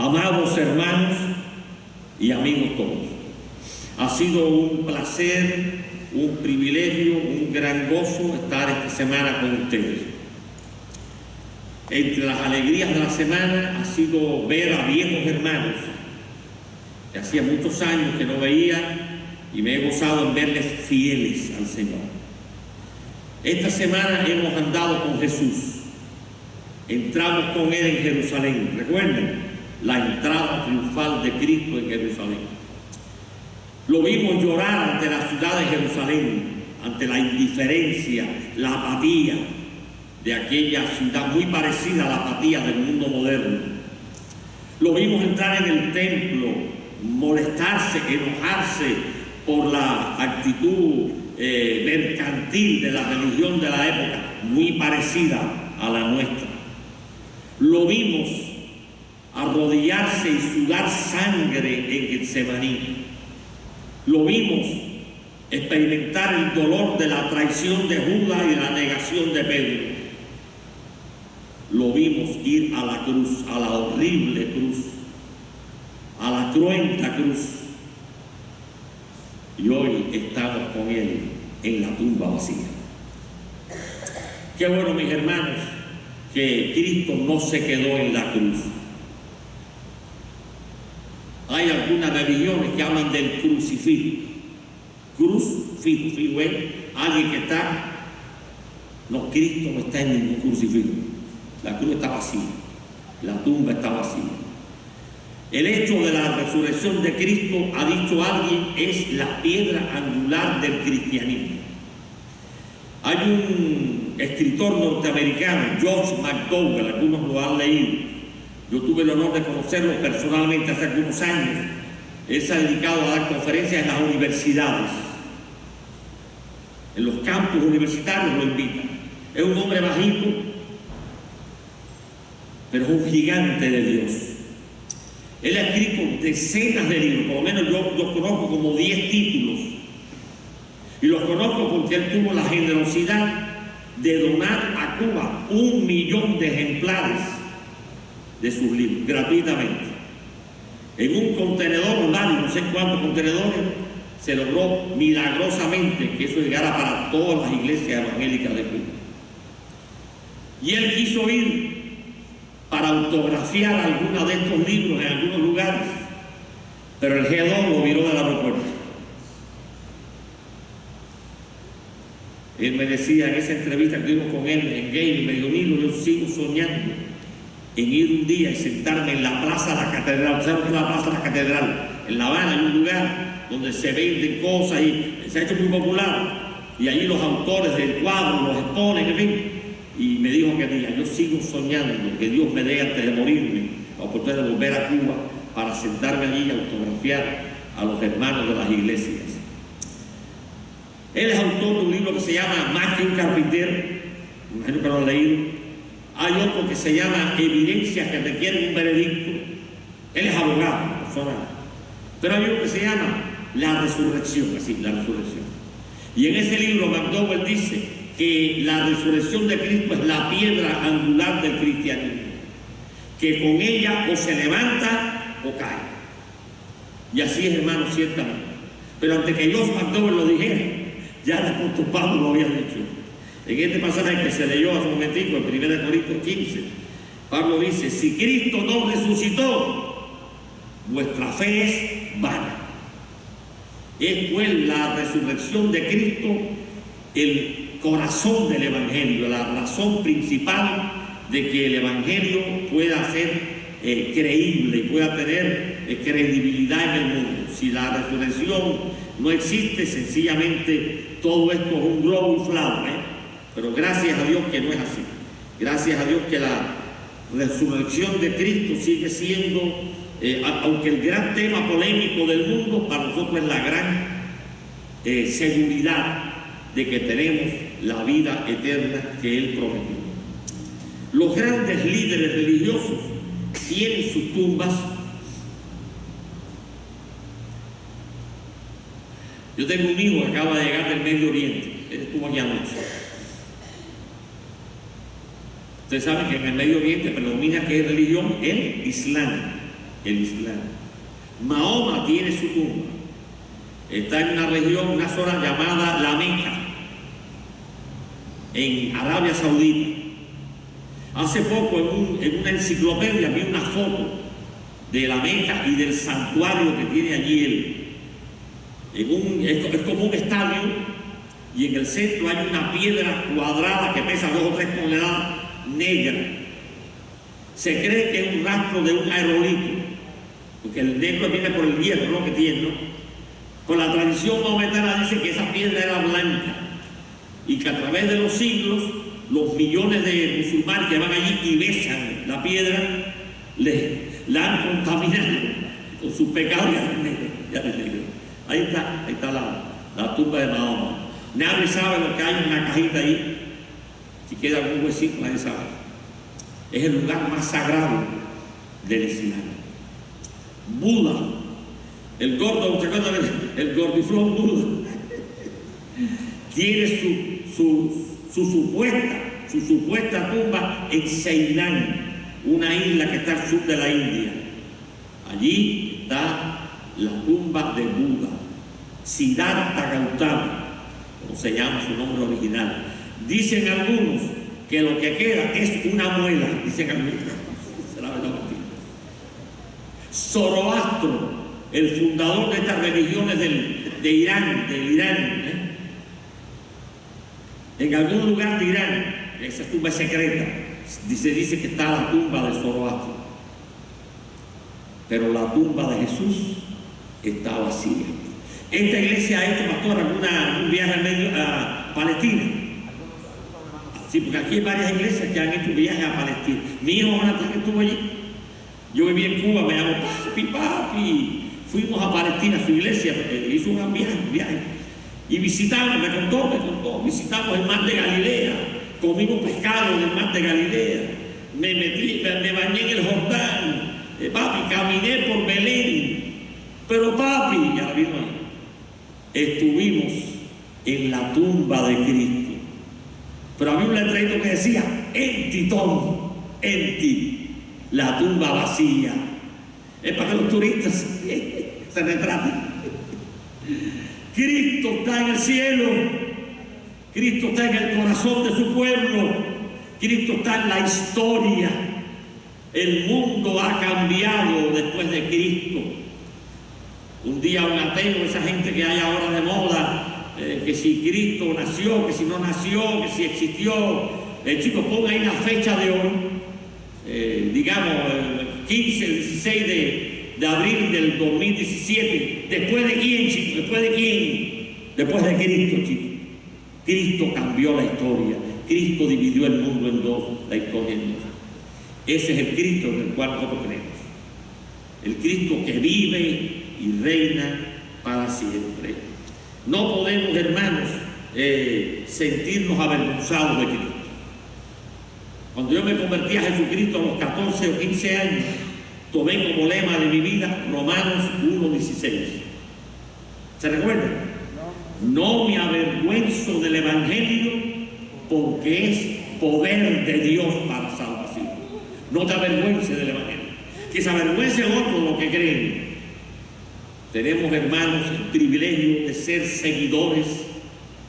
Amados hermanos y amigos todos, ha sido un placer, un privilegio, un gran gozo estar esta semana con ustedes. Entre las alegrías de la semana ha sido ver a viejos hermanos que hacía muchos años que no veía, y me he gozado en verles fieles al Señor. Esta semana hemos andado con Jesús. Entramos con Él en Jerusalén. Recuerden la entrada triunfal de Cristo en Jerusalén. Lo vimos llorar ante la ciudad de Jerusalén, ante la indiferencia, la apatía de aquella ciudad muy parecida a la apatía del mundo moderno. Lo vimos entrar en el templo, molestarse, enojarse por la actitud mercantil de la religión de la época, muy parecida a la nuestra. Lo vimos arrodillarse y sudar sangre en Getsemaní. Lo vimos experimentar el dolor de la traición de Judas y la negación de Pedro. Lo vimos ir a la cruz, a la horrible cruz, a la cruenta cruz. Y hoy estamos con Él en la tumba vacía. Qué bueno, mis hermanos, que Cristo no se quedó en la cruz. Hay algunas religiones que hablan del crucifijo. Crucifijo es alguien que está... No, Cristo no está en ningún crucifijo. La cruz está vacía. La tumba está vacía. El hecho de la resurrección de Cristo, ha dicho alguien, es la piedra angular del cristianismo. Hay un escritor norteamericano, George McDowell, algunos lo han leído. Yo tuve el honor de conocerlo personalmente hace algunos años. Él se ha dedicado a dar conferencias en las universidades. En los campus universitarios lo invitan. Es un hombre bajito, pero es un gigante de Dios. Él ha escrito decenas de libros, por lo menos yo conozco como 10 títulos. Y los conozco porque él tuvo la generosidad de donar a Cuba 1 millón de ejemplares de sus libros, gratuitamente. En un contenedor, no sé cuántos contenedores, se logró milagrosamente que eso llegara para todas las iglesias evangélicas de Cuba. Y él quiso ir para autografiar algunos de estos libros en algunos lugares, pero el G2 lo viró del aeropuerto. Él me decía en esa entrevista que tuvimos con él en Gale, me dijo: Nilo, yo sigo soñando en ir un día y sentarme en la Plaza de la Catedral. ¿Sabes qué es la Plaza de la Catedral? En La Habana, en un lugar donde se venden cosas y se ha hecho muy popular. Y allí los autores del cuadro los exponen, en fin. Y me dijo que diga: yo sigo soñando que Dios me dé, antes de morirme, la oportunidad de volver a Cuba para sentarme allí y autografiar a los hermanos de las iglesias. Él es autor de un libro que se llama Más que un carpintero, me imagino que lo han leído. Hay otro que se llama Evidencias que requieren un veredicto. Él es abogado, personal. Pero hay uno que se llama La Resurrección, así, La Resurrección. Y en ese libro McDowell dice que la resurrección de Cristo es la piedra angular del cristianismo, que con ella o se levanta o cae. Y así es, hermano, ciertamente. Pero antes que George McDowell lo dijera, ya el apóstol Pablo lo había dicho. En este pasaje que se leyó hace un momentico, en 1 Corintios 15, Pablo dice: si Cristo no resucitó, vuestra fe es vana. Es pues la resurrección de Cristo el corazón del Evangelio, la razón principal de que el Evangelio pueda ser creíble y pueda tener credibilidad en el mundo. Si la resurrección no existe, sencillamente todo esto es un globo inflado, pero gracias a Dios que no es así. Gracias a Dios que la resurrección de Cristo sigue siendo, aunque el gran tema polémico del mundo, para nosotros es la gran seguridad de que tenemos la vida eterna que Él prometió. Los grandes líderes religiosos tienen sus tumbas. Yo tengo un hijo que acaba de llegar del Medio Oriente. Él estuvo aquí anoche. Ustedes saben que en el Medio Oriente predomina, ¿qué religión? El Islam. el Islam. Mahoma tiene su tumba. Está en una región, una zona llamada La Meca, en Arabia Saudita. Hace poco en una enciclopedia vi una foto de La Meca y del santuario que tiene allí él. Es como un estadio, y en el centro hay una piedra cuadrada que pesa 2 o 3 toneladas, negra. Se cree que es un rastro de un aerolito, porque el negro viene por el hierro, ¿no?, que tiene, ¿no? Por la tradición maometana dice que esa piedra era blanca y que a través de los siglos los millones de musulmanes que van allí y besan la piedra la han contaminado con sus pecados y al negro. Ahí está la tumba de Mahoma. Nadie sabe lo que hay en una cajita ahí. Si queda algún huesito, nadie sabe. Es el lugar más sagrado del Islam. Buda, el gordo, ¿te acuerdas? El gordiflón Buda tiene su supuesta tumba en Ceilán, una isla que está al sur de la India. Allí está la tumba de Buda, Siddhartha Gautama, como se llama su nombre original. Dicen algunos que lo que queda es una muela, dicen algunos. Será verdad o mentira. Zoroastro, el fundador de estas religiones del Irán, en algún lugar de Irán, esa tumba es secreta, dice que está la tumba de Zoroastro, pero la tumba de Jesús está vacía. Esta iglesia ha hecho, pastor, un viaje a Palestina. Sí, porque aquí hay varias iglesias que han hecho viajes a Palestina. Mi hijo Jonathan estuvo allí. Yo viví en Cuba, me llamó papi. Fuimos a Palestina, a su iglesia, hizo un viaje. Y visitamos, me contó, visitamos el mar de Galilea, comimos pescado en el mar de Galilea, me bañé en el Jordán, papi, caminé por Belén, pero papi, ya vino ahí, estuvimos en la tumba de Cristo. Pero había un letrerito que decía, empty tomb, empty, la tumba vacía. Es para que los turistas se retraten. Cristo está en el cielo, Cristo está en el corazón de su pueblo, Cristo está en la historia. El mundo ha cambiado después de Cristo. Un día un ateo, esa gente que hay ahora de moda, que si Cristo nació, que si no nació, que si existió, chicos, pongan ahí la fecha de hoy, digamos, 15, 16 de abril del 2017. ¿Después de quién, chicos? ¿Después de quién? Después de Cristo, chicos. Cristo cambió la historia. Cristo dividió el mundo en dos, la historia en dos. Ese es el Cristo en el cual nosotros creemos. El Cristo que vive y reina para siempre. No podemos, hermanos, sentirnos avergonzados de Cristo. Cuando yo me convertí a Jesucristo a los 14 o 15 años, tomé como lema de mi vida Romanos 1:16. ¿Se recuerdan? No me avergüenzo del Evangelio porque es poder de Dios para salvación. No te avergüences del Evangelio. Que se avergüencen otros de lo que creen. Tenemos, hermanos, el privilegio de ser seguidores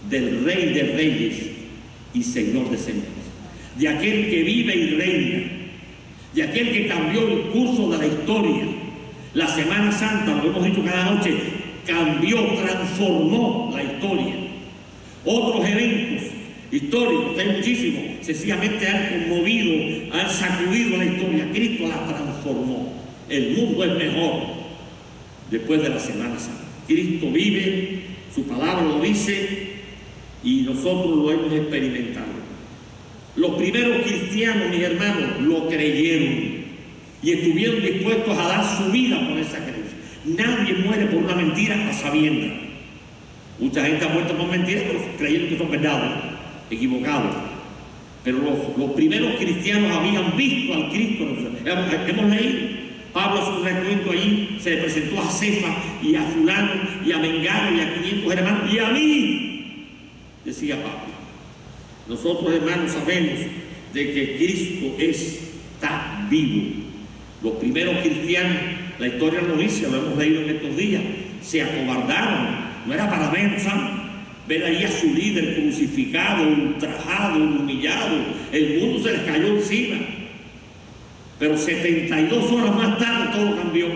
del Rey de Reyes y Señor de Señores. De aquel que vive y reina. De aquel que cambió el curso de la historia. La Semana Santa, lo hemos dicho cada noche, cambió, transformó la historia. Otros eventos históricos, hay muchísimos, sencillamente han conmovido, han sacudido la historia. Cristo la transformó. El mundo es mejor después de la Semana Santa. Cristo vive, su palabra lo dice y nosotros lo hemos experimentado. Los primeros cristianos, mis hermanos, lo creyeron y estuvieron dispuestos a dar su vida por esa creencia. Nadie muere por una mentira a sabiendas. Mucha gente ha muerto por mentiras, pero creyendo que son verdades, equivocados. Pero los primeros cristianos habían visto al Cristo. Hemos leído. Pablo hace un recuento ahí, se le presentó a Cefa y a fulano y a Mengano y a 500 hermanos y a mí, decía Pablo. Nosotros, hermanos, sabemos de que Cristo está vivo. Los primeros cristianos, la historia lo dice, lo hemos leído en estos días, se acobardaron. No era para ver, ¿sabes? Ver ahí a su líder crucificado, ultrajado, humillado. El mundo se les cayó encima. Pero 72 horas más tarde todo cambió.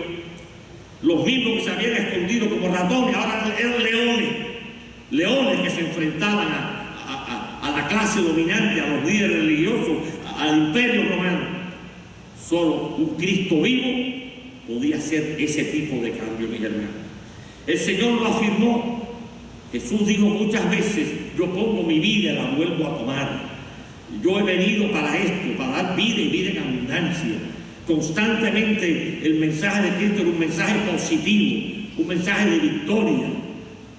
Los mismos que se habían escondido como ratones ahora eran leones. Leones que se enfrentaban a la clase dominante, a los líderes religiosos, al imperio romano. Solo un Cristo vivo podía hacer ese tipo de cambio, mis hermanos. El Señor lo afirmó. Jesús dijo muchas veces: yo pongo mi vida y la vuelvo a tomar. Yo he venido para esto, para dar vida y vida en abundancia. Constantemente el mensaje de Cristo era un mensaje positivo, un mensaje de victoria.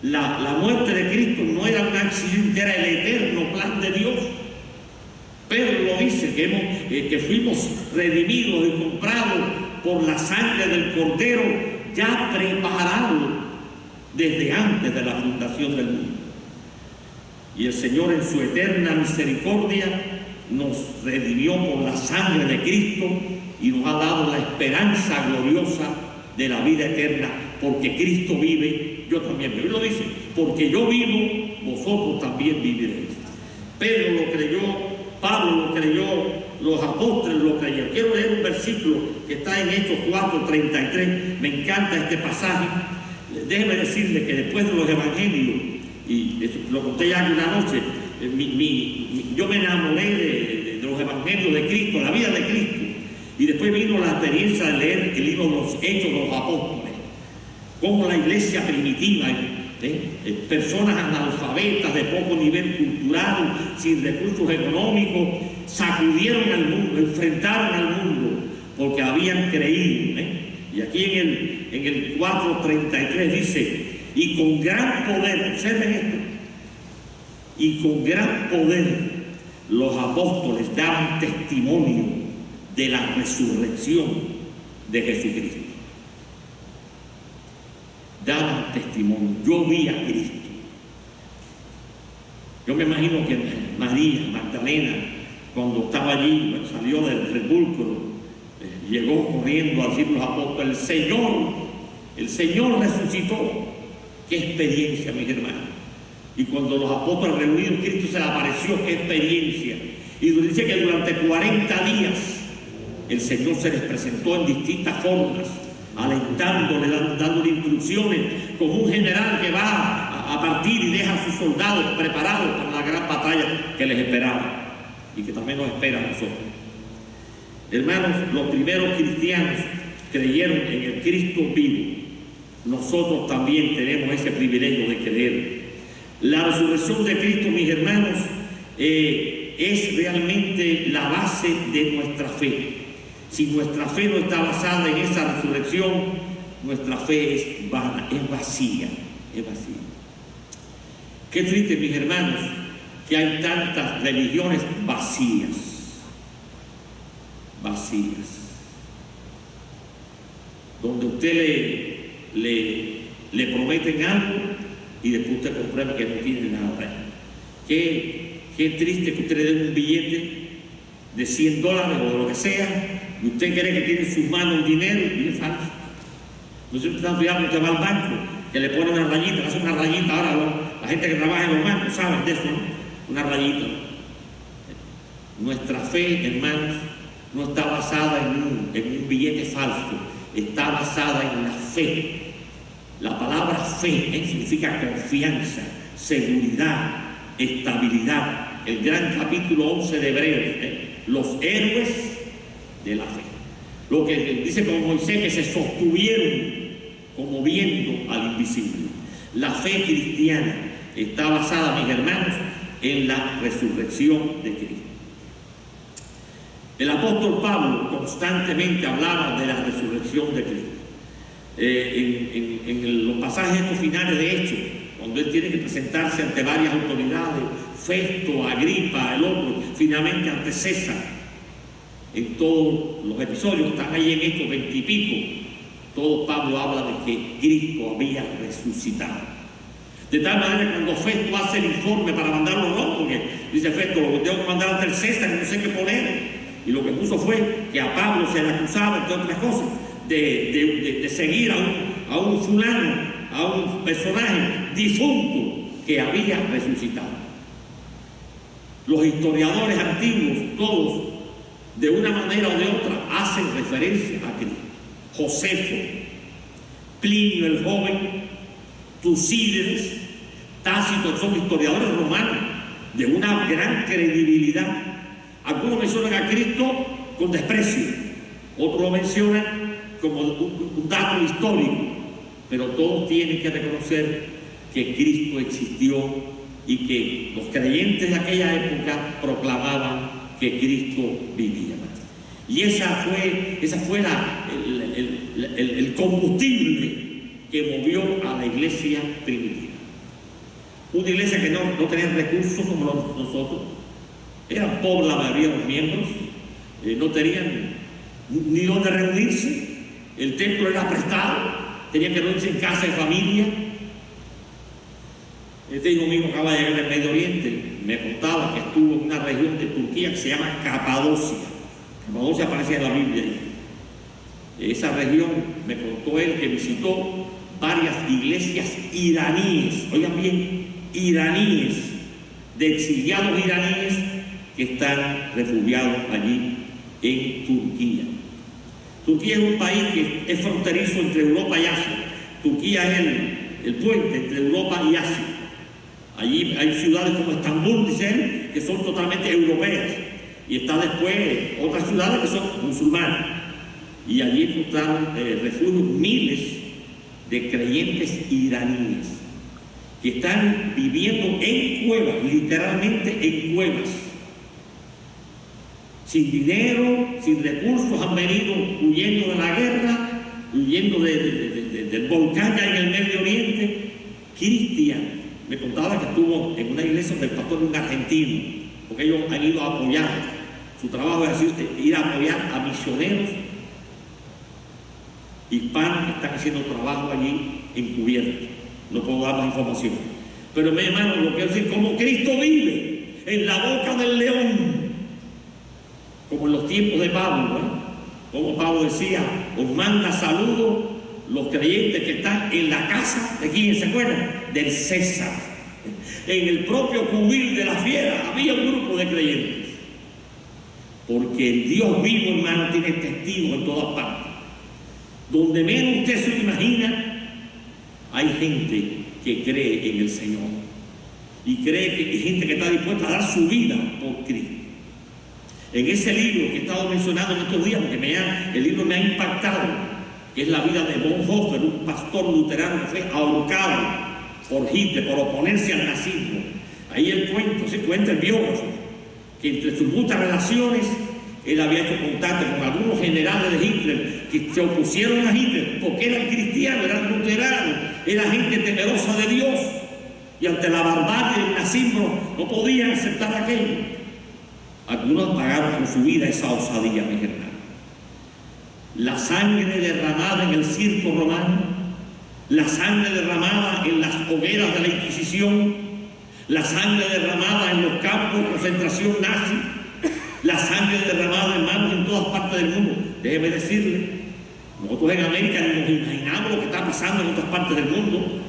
La muerte de Cristo no era un accidente, era el eterno plan de Dios. Pedro lo dice, que fuimos redimidos y comprados por la sangre del Cordero, ya preparado desde antes de la fundación del mundo. Y el Señor, en su eterna misericordia, nos redimió por la sangre de Cristo y nos ha dado la esperanza gloriosa de la vida eterna. Porque Cristo vive, yo también vivo. Él lo dice: porque yo vivo, vosotros también viviréis. Pedro lo creyó, Pablo lo creyó, los apóstoles lo creyeron. Quiero leer un versículo que está en Hechos 4:33. Me encanta este pasaje. Déjeme decirle que después de los evangelios, y lo conté ya una noche, yo me enamoré de los evangelios de Cristo, la vida de Cristo, y después vino la experiencia de leer el libro de los Hechos de los Apóstoles, como la iglesia primitiva, personas analfabetas de poco nivel cultural, sin recursos económicos, sacudieron al mundo, enfrentaron al mundo, porque habían creído. Y aquí en el 4:33 dice: y con gran poder, observen esto, y con gran poder los apóstoles daban testimonio de la resurrección de Jesucristo. Daban testimonio. Yo vi a Cristo. Yo me imagino que María Magdalena, cuando estaba allí, salió del sepulcro, llegó corriendo a decir a los apóstoles: el Señor resucitó. ¡Qué experiencia, mis hermanos! Y cuando los apóstoles reunidos, Cristo se les apareció. ¡Qué experiencia! Y dice que durante 40 días el Señor se les presentó en distintas formas, alentándole, dándole instrucciones, como un general que va a partir y deja a sus soldados preparados para la gran batalla que les esperaba y que también nos espera a nosotros. Hermanos, los primeros cristianos creyeron en el Cristo vivo. Nosotros también tenemos ese privilegio de creer. La resurrección de Cristo, mis hermanos, es realmente la base de nuestra fe. Si nuestra fe no está basada en esa resurrección, nuestra fe es vana, es vacía, es vacía. Qué triste, mis hermanos, que hay tantas religiones vacías, donde usted le prometen algo y después usted comprueba que no tiene nada. Qué triste que usted le dé un billete de $100 o de lo que sea, y usted cree que tiene en sus manos un dinero y es falso. No sé si usted está estudiando, usted va al banco, que le pone una rayita, hace una rayita. Ahora la gente que trabaja en los bancos sabe de eso, ¿no? Una rayita. Nuestra fe, hermanos, no está basada en un billete falso, está basada en la fe. La palabra fe significa confianza, seguridad, estabilidad. El gran capítulo 11 de Hebreos, los héroes de la fe. Lo que dice como Moisés, que se sostuvieron como viendo al invisible. La fe cristiana está basada, mis hermanos, en la resurrección de Cristo. El apóstol Pablo constantemente hablaba de la resurrección de Cristo. En los pasajes estos finales de Hechos, cuando él tiene que presentarse ante varias autoridades, Festo, Agripa, el otro, finalmente ante César, en todos los episodios, están ahí en estos 20 y pico, todo Pablo habla de que Cristo había resucitado. De tal manera que cuando Festo hace el informe para mandarlo, no, porque dice Festo, lo tengo que mandar ante el César, no sé qué poner. Y lo que puso fue que a Pablo se le acusaba, entre otras cosas, de seguir a un fulano, a un personaje difunto que había resucitado. Los historiadores antiguos, todos, de una manera o de otra, hacen referencia a Cristo. Josefo, Plinio el joven, Tucídides, Tácito, son historiadores romanos de una gran credibilidad. Algunos mencionan a Cristo con desprecio, otros lo mencionan como un dato histórico, pero todos tienen que reconocer que Cristo existió y que los creyentes de aquella época proclamaban que Cristo vivía. Y esa fue el combustible que movió a la iglesia primitiva. Una iglesia que no tenía recursos como nosotros, eran pobres la mayoría de los miembros, no tenían ni dónde reunirse, el templo era prestado, tenían que reunirse en casa de familia. Este hijo mío acaba de llegar del Medio Oriente, me contaba que estuvo en una región de Turquía que se llama Capadocia. Capadocia aparece en la Biblia. Esa región, me contó él, que visitó varias iglesias iraníes, oigan bien, iraníes, de exiliados iraníes que están refugiados allí en Turquía. Turquía es un país que es fronterizo entre Europa y Asia. Turquía es el puente entre Europa y Asia. Allí hay ciudades como Estambul, dice él, que son totalmente europeas. Y está después otras ciudades que son musulmanas. Y allí encontraron refugio miles de creyentes iraníes que están viviendo en cuevas, literalmente en cuevas. Sin dinero, sin recursos, han venido huyendo de la guerra, huyendo del volcán que hay en el Medio Oriente. Cristianos. Me contaba que estuvo en una iglesia del pastor de un argentino, porque ellos han ido a apoyar. Su trabajo es ir a apoyar a misioneros hispanos que están haciendo trabajo allí encubierto. No puedo dar más información. Pero mi hermano, lo quiero decir, como Cristo vive en la boca del león, como en los tiempos de Pablo, como Pablo decía, os manda saludos los creyentes que están en la casa de quién, ¿se acuerdan? Del César. En el propio cubil de la fiera había un grupo de creyentes. Porque el Dios vivo, hermano, tiene testigos en todas partes. Donde menos usted se lo imagina, hay gente que cree en el Señor. Y cree que hay gente que está dispuesta a dar su vida por Cristo. En ese libro que he estado mencionando en estos días, porque el libro me ha impactado, que es la vida de Bonhoeffer, un pastor luterano que fue ahorcado por Hitler, por oponerse al nazismo. Ahí se cuenta el biógrafo, que entre sus muchas relaciones, él había hecho contacto con algunos generales de Hitler que se opusieron a Hitler porque eran cristianos, eran luteranos, era gente temerosa de Dios, y ante la barbarie del nazismo no podían aceptar aquello. Algunos pagaron con su vida esa osadía, mis hermanos. La sangre derramada en el circo romano, la sangre derramada en las hogueras de la Inquisición, la sangre derramada en los campos de concentración nazi, la sangre derramada, hermanos, en todas partes del mundo. Déjeme decirle, nosotros en América ni nos imaginamos lo que está pasando en otras partes del mundo.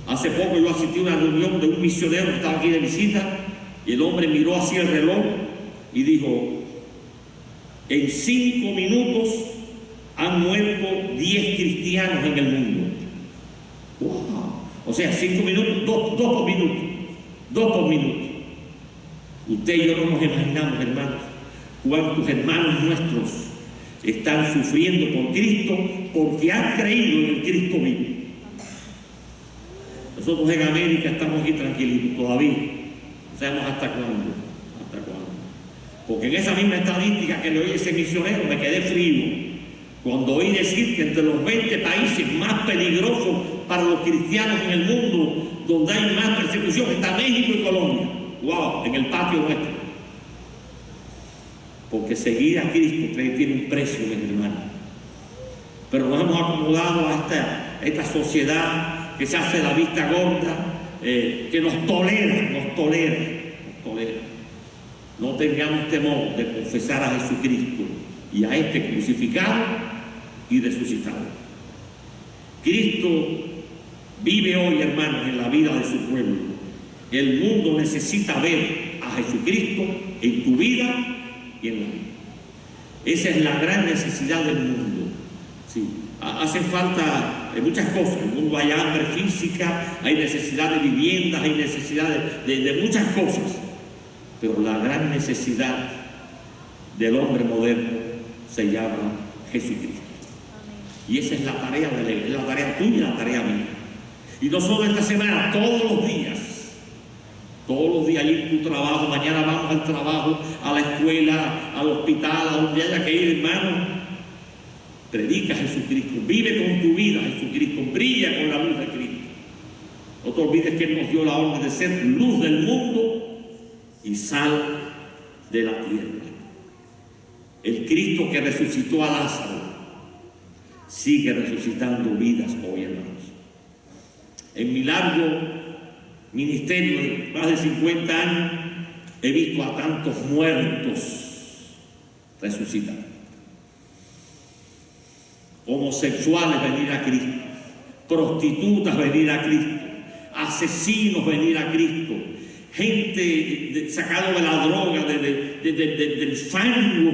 Hace poco yo asistí a una reunión de un misionero que estaba aquí de visita, y el hombre miró hacia el reloj y dijo: en 5 minutos han muerto 10 cristianos en el mundo. ¡Wow! O sea, 5 minutos, 2 por minuto. 2 por minuto. Usted y yo no nos imaginamos, hermanos, cuántos hermanos nuestros están sufriendo por Cristo porque han creído en el Cristo vivo. Nosotros en América estamos aquí tranquilitos todavía. No sabemos hasta cuándo. Porque en esa misma estadística que le oí a ese misionero me quedé frío cuando oí decir que entre los 20 países más peligrosos para los cristianos en el mundo, donde hay más persecución, está México y Colombia. ¡Wow! En el patio nuestro. Porque seguir a Cristo tiene un precio, mis hermanos. Pero nos hemos acomodado a esta sociedad que se hace la vista gorda, que nos tolera. no tengamos temor de confesar a Jesucristo y a este crucificado y resucitado. Cristo vive hoy, hermanos, en la vida de su pueblo. El mundo necesita ver a Jesucristo en tu vida y en la vida. Esa es la gran necesidad del mundo. Sí. Hace falta muchas cosas. En el mundo hay hambre física, hay necesidad de viviendas, hay necesidad de muchas cosas. Pero la gran necesidad del hombre moderno se llama Jesucristo. Y esa es la tarea de él, es la tarea tuya y la tarea mía. Y no solo esta semana, todos los días ahí en tu trabajo. Mañana vamos al trabajo, a la escuela, al hospital, a donde haya que ir, hermano. Predica a Jesucristo, vive con tu vida Jesucristo, brilla con la luz de Cristo. No te olvides que Él nos dio la orden de ser luz del mundo y sal de la tierra. El Cristo que resucitó a Lázaro sigue resucitando vidas hoy, hermanos. En mi largo ministerio de más de 50 años he visto a tantos muertos resucitar. Homosexuales venir a Cristo, prostitutas venir a Cristo, asesinos venir a Cristo, gente sacado de la droga, del fango.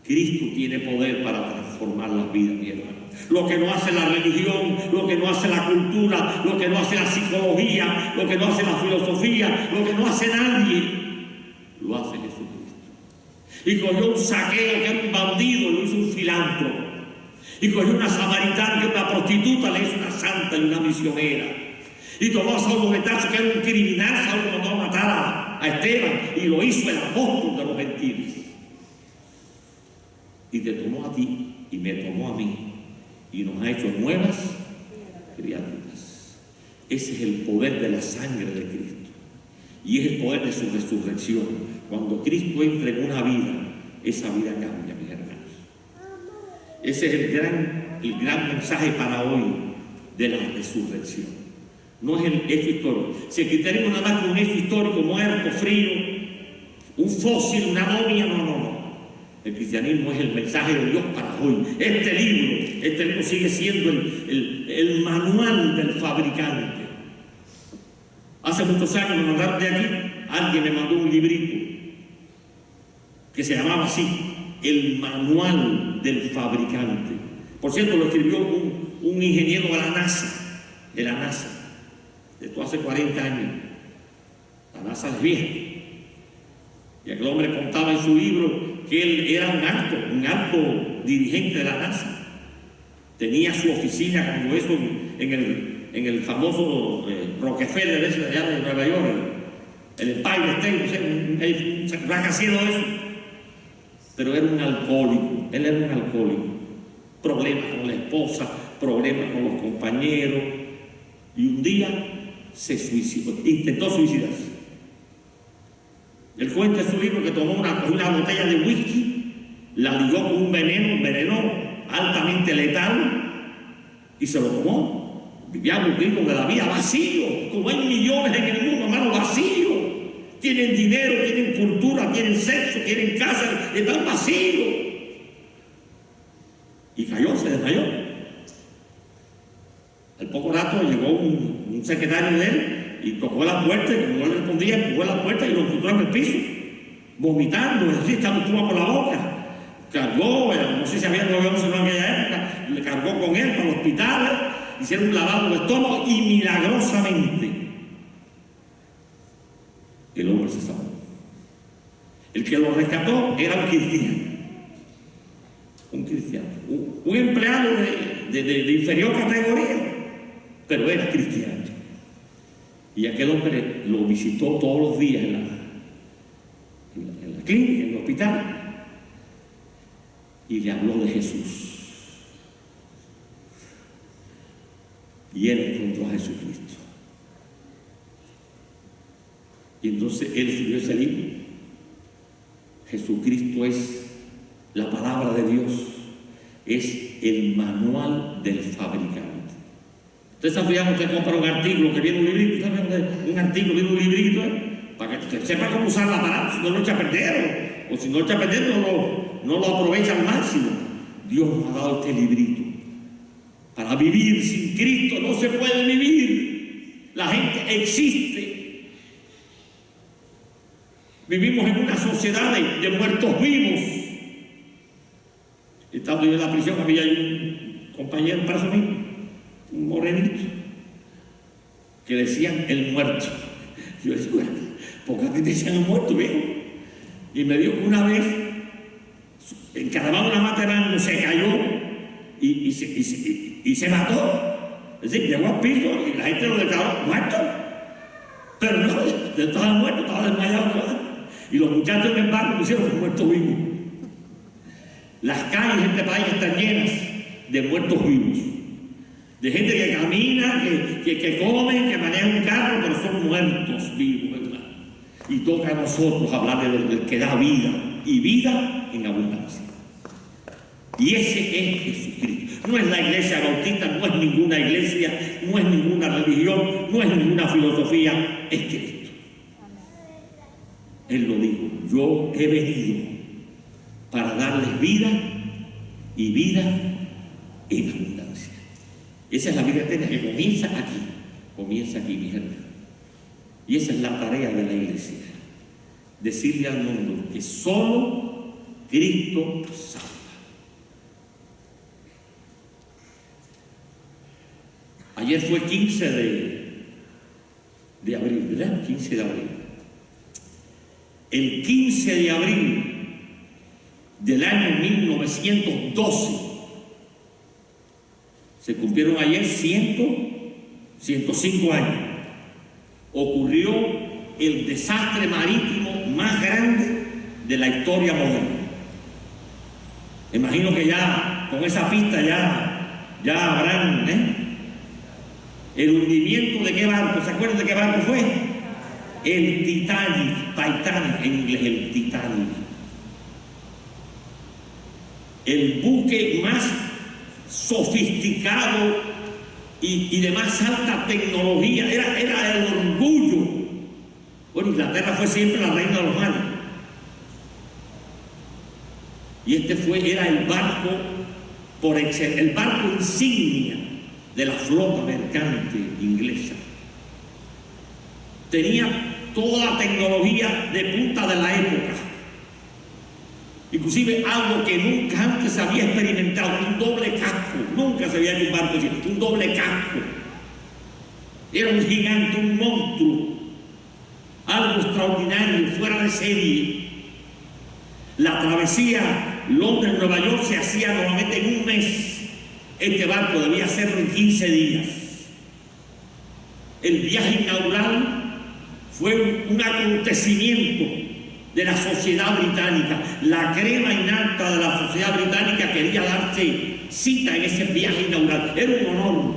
Cristo tiene poder para transformar las vidas, mi hermano. Lo que no hace la religión, lo que no hace la cultura, lo que no hace la psicología, lo que no hace la filosofía, lo que no hace nadie, lo hace Jesucristo. Y cogió un saqueo que era un bandido, lo hizo un filántropo. Y cogió una samaritana que era una prostituta, le hizo una santa y una misionera. Y tomó a Saulo de Tarso, que era un criminal. Saulo mandó a matar a Esteban y lo hizo el apóstol de los gentiles. Y te tomó a ti y me tomó a mí y nos ha hecho nuevas criaturas. Ese es el poder de la sangre de Cristo y es el poder de su resurrección. Cuando Cristo entra en una vida, esa vida cambia, mis hermanos. Ese es el gran mensaje para hoy de la resurrección. No es el hecho histórico. Si quitáramos nada más que un hecho histórico muerto, frío, un fósil, una momia, no. El cristianismo es el mensaje de Dios para hoy. Este libro sigue siendo el manual del fabricante. Hace muchos años me mandaron de aquí, alguien me mandó un librito que se llamaba así, el manual del fabricante. Por cierto, lo escribió un ingeniero de la NASA, esto hace 40 años. La NASA es vieja. Y aquel hombre contaba en su libro que él era un alto dirigente de la NASA. Tenía su oficina cuando eso en el famoso Rockefeller ese de allá de Nueva York, el Empire State, un rascacielos de eso. Pero era un alcohólico, él era un alcohólico. Problemas con la esposa, problemas con los compañeros. Y un día se suicidó, intentó suicidarse. Él cuenta en su libro que tomó una botella de whisky, la ligó con un veneno altamente letal y se lo tomó. Vivía aburrido de la vida, vacío, como hay millones en el mundo, hermano, vacío. Tienen dinero, tienen cultura, tienen sexo, tienen casa, están vacíos. Y se desmayó. Al poco rato llegó un secretario de él y tocó la puerta, y como no le respondía, empujó la puerta y lo encontró en el piso, vomitando, así, estaba por la boca. Cargó, no sé si había 911 en aquella época, le cargó con él para el hospital, hicieron un lavado de estómago y milagrosamente el hombre se salvó. El que lo rescató era un cristiano, un empleado de inferior categoría, pero era cristiano. Y aquel hombre lo visitó todos los días en la clínica, en el hospital, y le habló de Jesús. Y él encontró a Jesucristo. Y entonces él escribió ese libro. Jesucristo es la palabra de Dios, es el manual del fabricante. Ustedes sabían, usted compra un artículo que viene un librito, un artículo, viene un librito, para que usted sepa cómo usar el aparato, si no lo echa a perder, o si no lo echa a perder, no lo aprovecha al máximo. Dios nos ha dado este librito. Para vivir sin Cristo no se puede vivir. La gente existe. Vivimos en una sociedad de muertos vivos. Estando yo en la prisión, había un compañero preso mío, un morenito, que decían el muerto. Yo decía, bueno, ¿por qué a ti te decían el muerto, viejo? Y me dijo que una vez, encaramado en una mata de mango, se cayó y se mató. Es decir, llegó al piso y la gente lo declaró muerto. Pero no, estaba muerto, estaba desmayado. Y los muchachos en el barrio pusieron muertos vivos. Las calles de este país están llenas de muertos vivos. De gente que camina, que come, que maneja un carro, pero son muertos vivos, ¿verdad? Y toca a nosotros hablar del que da vida, y vida en abundancia. Y ese es Jesucristo. No es la iglesia bautista, no es ninguna iglesia, no es ninguna religión, no es ninguna filosofía, es Cristo. Él lo dijo, yo he venido para darles vida y vida en abundancia. Esa es la vida eterna que comienza aquí, mis hermanos. Y esa es la tarea de la iglesia, decirle al mundo que solo Cristo salva. Ayer fue 15 de abril, ¿verdad? 15 de abril. El 15 de abril del año 1912 se cumplieron ayer 105 años. Ocurrió el desastre marítimo más grande de la historia moderna. Imagino que ya con esa pista ya habrán, el hundimiento de qué barco. ¿Se acuerdan de qué barco fue? El Titanic en inglés, el Titanic. El buque más sofisticado y de más alta tecnología, era el orgullo. Bueno, Inglaterra fue siempre la reina de los mares. Y era el barco por excelencia, el barco insignia de la flota mercante inglesa. Tenía toda la tecnología de punta de la época. Inclusive algo que nunca antes se había experimentado, un doble casco. Nunca se había hecho un barco así, un doble casco. Era un gigante, un monstruo, algo extraordinario, fuera de serie. La travesía Londres-Nueva York se hacía normalmente en un mes. Este barco debía hacerlo en 15 días. El viaje inaugural fue un acontecimiento de la sociedad británica. La crema innata de la sociedad británica quería darse cita en ese viaje inaugural. Era un honor.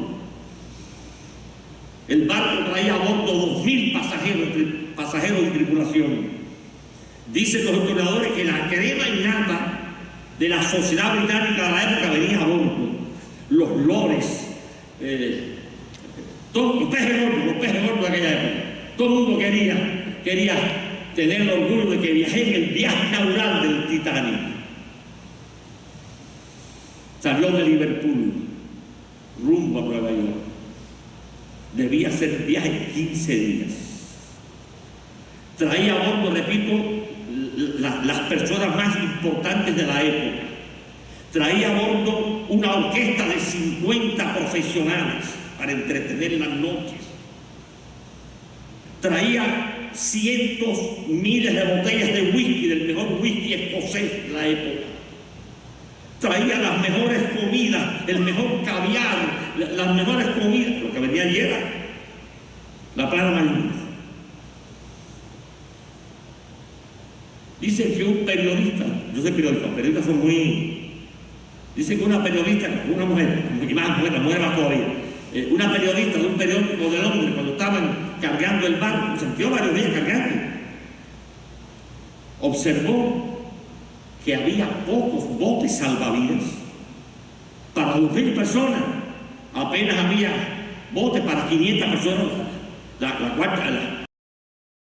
El barco traía a bordo 2,000 pasajeros y tripulación. Dicen los historiadores que la crema innata de la sociedad británica de la época venía a bordo. Los lores, los pejes gordos de aquella época. Todo el mundo quería tener el orgullo de que viajé en el viaje inaugural del Titanic. Salió de Liverpool rumbo a Nueva York. Debía hacer el viaje en 15 días. Traía a bordo, repito, las personas más importantes de la época. Traía a bordo una orquesta de 50 profesionales para entretener las noches. Traía cientos, miles de botellas de whisky, del mejor whisky escocés de la época. Traía las mejores comidas, el mejor caviar, las mejores comidas. Lo que venía allí era la plana marina. Dicen que un periodista, yo soy periodista, los periodistas son muy... Dicen que una periodista, una mujer, y más mujer, la mujer más todavía, una periodista de un periódico de Londres, cuando estaban cargando el barco, se metió varios días cargando, observó que había pocos botes salvavidas para 2,000 personas. Apenas había botes para 500 personas. La